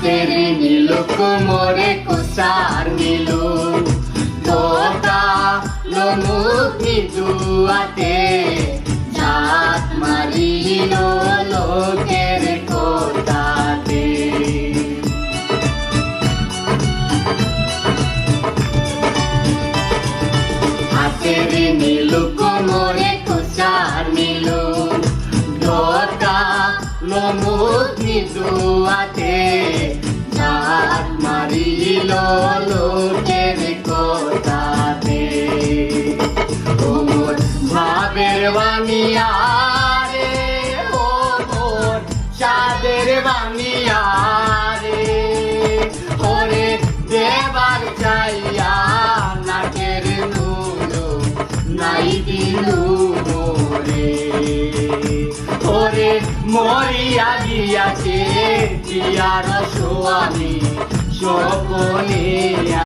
হাতের নীলু কোমরে কোসার নীলু ধোকা লোমুখ নিজুয়াতে ঝাঁক মারিল লোকের কোটাতে। হাতের নীলু কোমরে কোসার নীলু ধোকা লোমুখ নিজুয়াতে ঝাঁক মারিল লোকের কোটাতে। ও মোর ভাবের বানিয়া রে, ও মোর সাদের বানিয়া রে, ওরে দেবার চাইয়া নাকের নুলো নাই দিলু মোরে। ওরে মরিয়া গিয়াছে জিয়ার সোয়ামী স্বপনে।